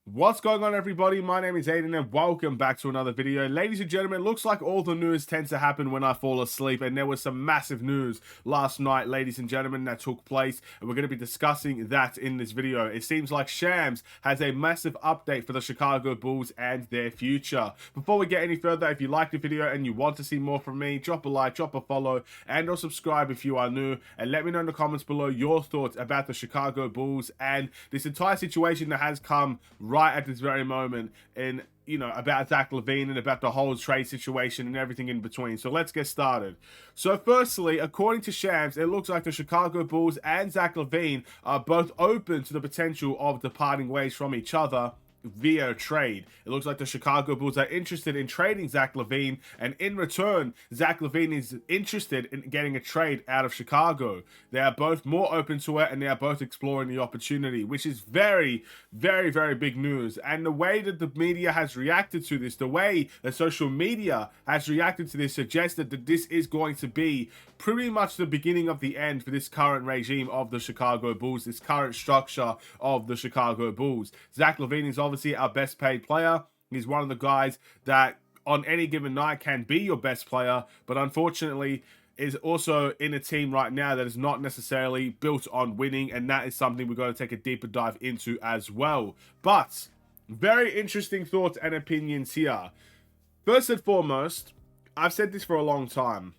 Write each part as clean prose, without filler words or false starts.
What's going on, everybody? My name is Aiden and welcome back to another video. Ladies and gentlemen, it looks like all the news tends to happen when I fall asleep, and there was some massive news last night, ladies and gentlemen, that took place, and we're going to be discussing that in this video. It seems like Shams has a massive update for the Chicago Bulls and their future. Before we get any further, if you like the video and you want to see more from me, drop a like, drop a follow, and or subscribe if you are new, and let me know in the comments below your thoughts about the Chicago Bulls and this entire situation that has come right at this very moment in, about Zach LaVine and about the whole trade situation and everything in between. So let's get started. So firstly, according to Shams, it looks like the Chicago Bulls and Zach LaVine are both open to the potential of departing ways from each other via trade. It looks like the Chicago Bulls are interested in trading Zach LaVine, and in return, Zach LaVine is interested in getting a trade out of Chicago. They are both more open to it, and they are both exploring the opportunity, which is very, very, very big news. And the way that the media has reacted to this, the way that social media has reacted to this, suggested that this is going to be pretty much the beginning of the end for this current regime of the Chicago Bulls, this current structure of the Chicago Bulls. Zach LaVine is obviously our best paid player. He's one of the guys that on any given night can be your best player, but unfortunately is also in a team right now that is not necessarily built on winning, and that is something we're going to take a deeper dive into as well. But very interesting thoughts and opinions here. First and foremost, I've said this for a long time.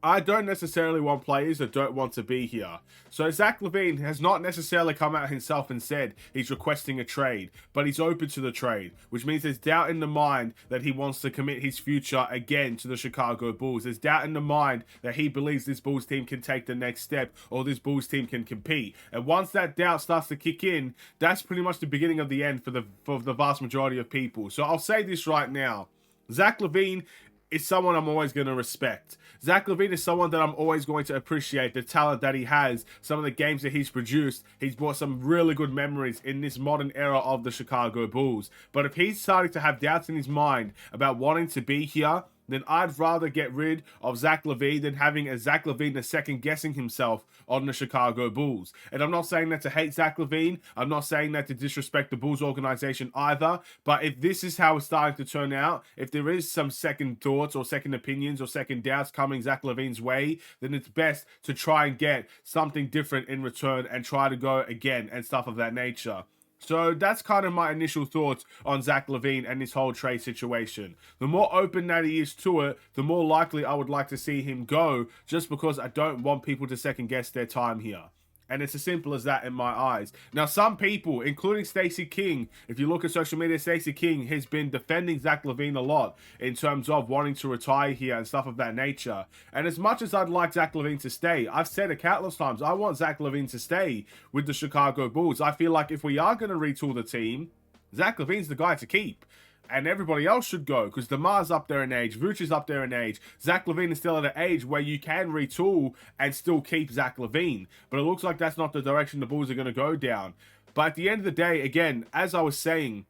I don't necessarily want players that don't want to be here. So Zach LaVine has not necessarily come out himself and said he's requesting a trade, but he's open to the trade, which means there's doubt in the mind that he wants to commit his future again to the Chicago Bulls. There's doubt in the mind that he believes this Bulls team can take the next step, or this Bulls team can compete. And once that doubt starts to kick in, that's pretty much the beginning of the end for the vast majority of people. So I'll say this right now. Zach LaVine is someone I'm always going to respect. Zach LaVine is someone that I'm always going to appreciate the talent that he has, some of the games that he's produced. He's brought some really good memories in this modern era of the Chicago Bulls. But if he's starting to have doubts in his mind about wanting to be here, then I'd rather get rid of Zach LaVine than having a Zach LaVine that's second guessing himself on the Chicago Bulls. And I'm not saying that to hate Zach LaVine. I'm not saying that to disrespect the Bulls organization either. But if this is how it's starting to turn out, if there is some second thoughts or second opinions or second doubts coming Zach LaVine's way, then it's best to try and get something different in return and try to go again and stuff of that nature. So that's kind of my initial thoughts on Zach LaVine and this whole trade situation. The more open that he is to it, the more likely I would like to see him go, just because I don't want people to second guess their time here. And it's as simple as that in my eyes. Now, some people, including Stacey King, if you look at social media, Stacey King has been defending Zach LaVine a lot in terms of wanting to retire here and stuff of that nature. And as much as I'd like Zach LaVine to stay, I've said it countless times, I want Zach LaVine to stay with the Chicago Bulls. I feel like if we are going to retool the team, Zach LaVine's the guy to keep. And everybody else should go, because DeMar's up there in age, Vooch is up there in age. Zach LaVine is still at an age where you can retool and still keep Zach LaVine. But it looks like that's not the direction the Bulls are going to go down. But at the end of the day, again, as I was saying,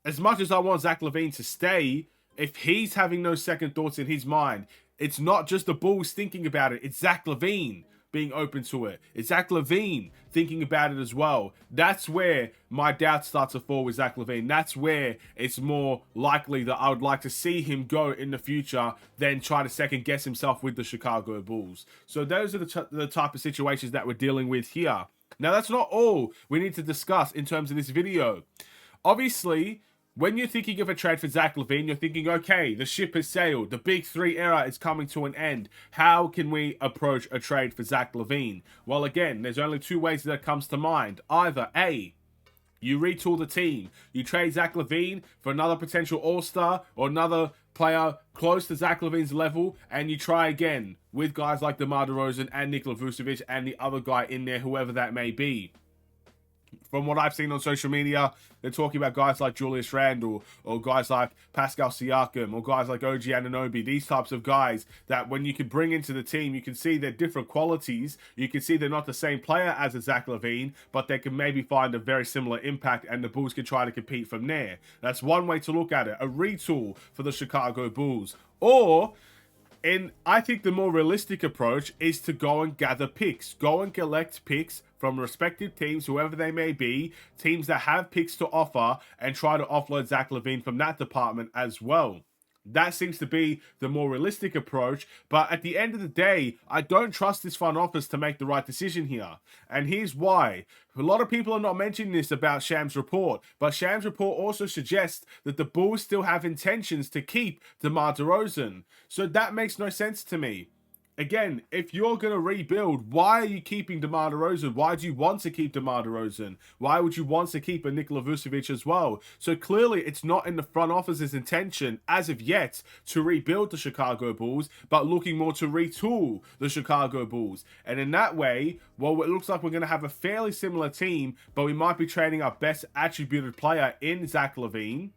as much as I want Zach LaVine to stay, if he's having no second thoughts in his mind, it's not just the Bulls thinking about it, it's Zach LaVine being open to it. It's Zach LaVine thinking about it as well. That's where my doubts start to fall with Zach LaVine. That's where it's more likely that I would like to see him go in the future than try to second guess himself with the Chicago Bulls. So those are the type of situations that we're dealing with here. Now, that's not all we need to discuss in terms of this video. Obviously, when you're thinking of a trade for Zach LaVine, you're thinking, okay, the ship has sailed. The Big Three era is coming to an end. How can we approach a trade for Zach LaVine? Well, again, there's only two ways that comes to mind. Either A, you retool the team. You trade Zach LaVine for another potential all-star or another player close to Zach LaVine's level, and you try again with guys like DeMar DeRozan and Nikola Vucevic and the other guy in there, whoever that may be. From what I've seen on social media, they're talking about guys like Julius Randle or guys like Pascal Siakam or guys like OG Anunoby, these types of guys that when you can bring into the team, you can see their different qualities. You can see they're not the same player as a Zach LaVine, but they can maybe find a very similar impact and the Bulls can try to compete from there. That's one way to look at it, a retool for the Chicago Bulls. Or And I think the more realistic approach is to go and gather picks. Go and collect picks from respective teams, whoever they may be, teams that have picks to offer, and try to offload Zach LaVine from that department as well. That seems to be the more realistic approach. But at the end of the day, I don't trust this front office to make the right decision here. And here's why. A lot of people are not mentioning this about Shams' report, but Shams' report also suggests that the Bulls still have intentions to keep DeMar DeRozan. So that makes no sense to me. Again, if you're going to rebuild, why are you keeping DeMar DeRozan? Why do you want to keep DeMar DeRozan? Why would you want to keep a Nikola Vucevic as well? So clearly, it's not in the front office's intention, as of yet, to rebuild the Chicago Bulls, but looking more to retool the Chicago Bulls. And in that way, well, it looks like we're going to have a fairly similar team, but we might be trading our best attributed player in Zach LaVine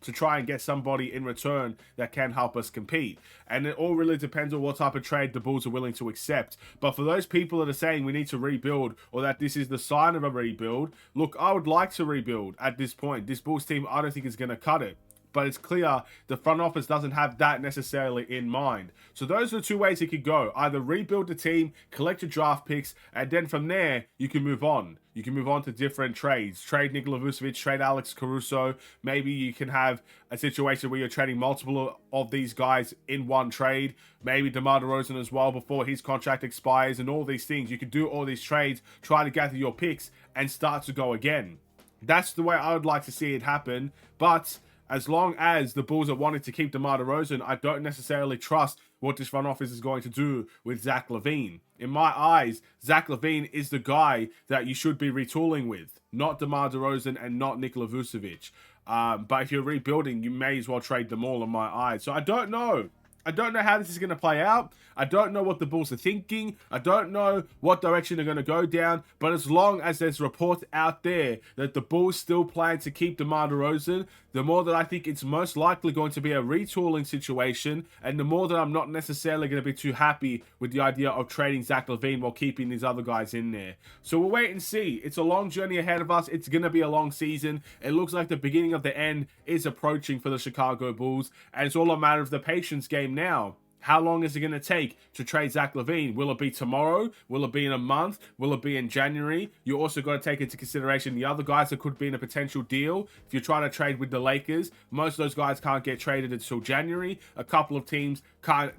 to try and get somebody in return that can help us compete. And it all really depends on what type of trade the Bulls are willing to accept. But for those people that are saying we need to rebuild, or that this is the sign of a rebuild, look, I would like to rebuild at this point. This Bulls team, I don't think is going to cut it. But it's clear the front office doesn't have that necessarily in mind. So those are the two ways it could go. Either rebuild the team, collect your draft picks, and then from there, you can move on. You can move on to different trades. Trade Nikola Vucevic, trade Alex Caruso. Maybe you can have a situation where you're trading multiple of these guys in one trade. Maybe DeMar DeRozan as well before his contract expires and all these things. You can do all these trades, try to gather your picks, and start to go again. That's the way I would like to see it happen. But as long as the Bulls are wanting to keep DeMar DeRozan, I don't necessarily trust what this front office is going to do with Zach LaVine. In my eyes, Zach LaVine is the guy that you should be retooling with, not DeMar DeRozan and not Nikola Vucevic. But if you're rebuilding, you may as well trade them all in my eyes. So I don't know. I don't know how this is going to play out. I don't know what the Bulls are thinking. I don't know what direction they're going to go down. But as long as there's reports out there that the Bulls still plan to keep DeMar DeRozan, the more that I think it's most likely going to be a retooling situation, and the more that I'm not necessarily going to be too happy with the idea of trading Zach LaVine while keeping these other guys in there. So we'll wait and see. It's a long journey ahead of us. It's going to be a long season. It looks like the beginning of the end is approaching for the Chicago Bulls, and it's all a matter of the patience game now. How long is it going to take to trade Zach LaVine? Will it be tomorrow? Will it be in a month? Will it be in January? You also got to take into consideration the other guys that could be in a potential deal. If you're trying to trade with the Lakers, most of those guys can't get traded until January. A couple of teams can't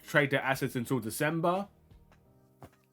trade their assets until December.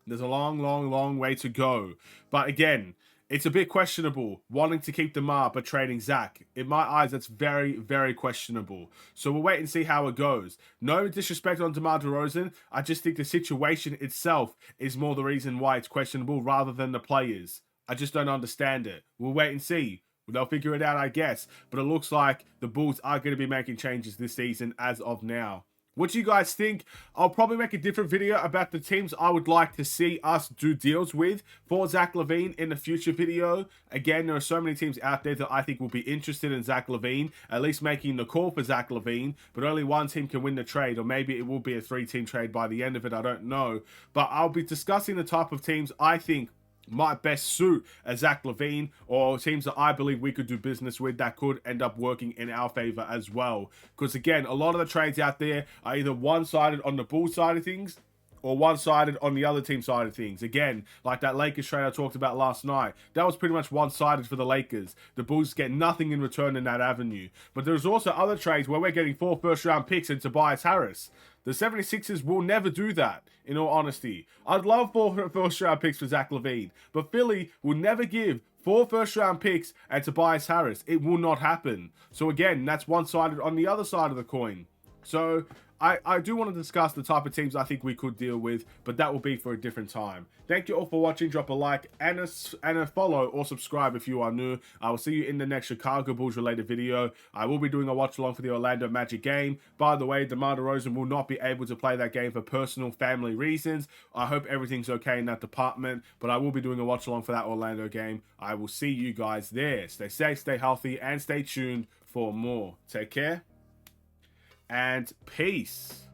There's a long way to go. But again, it's a bit questionable wanting to keep DeMar but trading Zach. In my eyes, that's very questionable. So we'll wait and see how it goes. No disrespect on DeMar DeRozan. I just think the situation itself is more the reason why it's questionable rather than the players. I just don't understand it. We'll wait and see. They'll figure it out, I guess. But it looks like the Bulls are going to be making changes this season as of now. What do you guys think? I'll probably make a different video about the teams I would like to see us do deals with for Zach LaVine in a future video. Again, there are so many teams out there that I think will be interested in Zach LaVine, at least making the call for Zach LaVine, but only one team can win the trade, or maybe it will be a 3-team trade by the end of it, I don't know. But I'll be discussing the type of teams I think might best suit a Zach LaVine, or teams that I believe we could do business with that could end up working in our favor as well. Because again, a lot of the trades out there are either one-sided on the Bulls side of things or one-sided on the other team side of things. Again, like that Lakers trade I talked about last night, that was pretty much one-sided for the Lakers. The Bulls get nothing in return in that avenue. But there's also other trades where we're getting 4 first-round picks and Tobias Harris. The 76ers will never do that, in all honesty. I'd love 4 first-round picks for Zach LaVine, but Philly will never give 4 first-round picks and Tobias Harris. It will not happen. So again, that's one-sided on the other side of the coin. So I do want to discuss the type of teams I think we could deal with, but that will be for a different time. Thank you all for watching. Drop a like and a follow or subscribe if you are new. I will see you in the next Chicago Bulls related video. I will be doing a watch along for the Orlando Magic game. By the way, DeMar DeRozan will not be able to play that game for personal family reasons. I hope everything's okay in that department, but I will be doing a watch along for that Orlando game. I will see you guys there. Stay safe, stay healthy, and stay tuned for more. Take care and peace.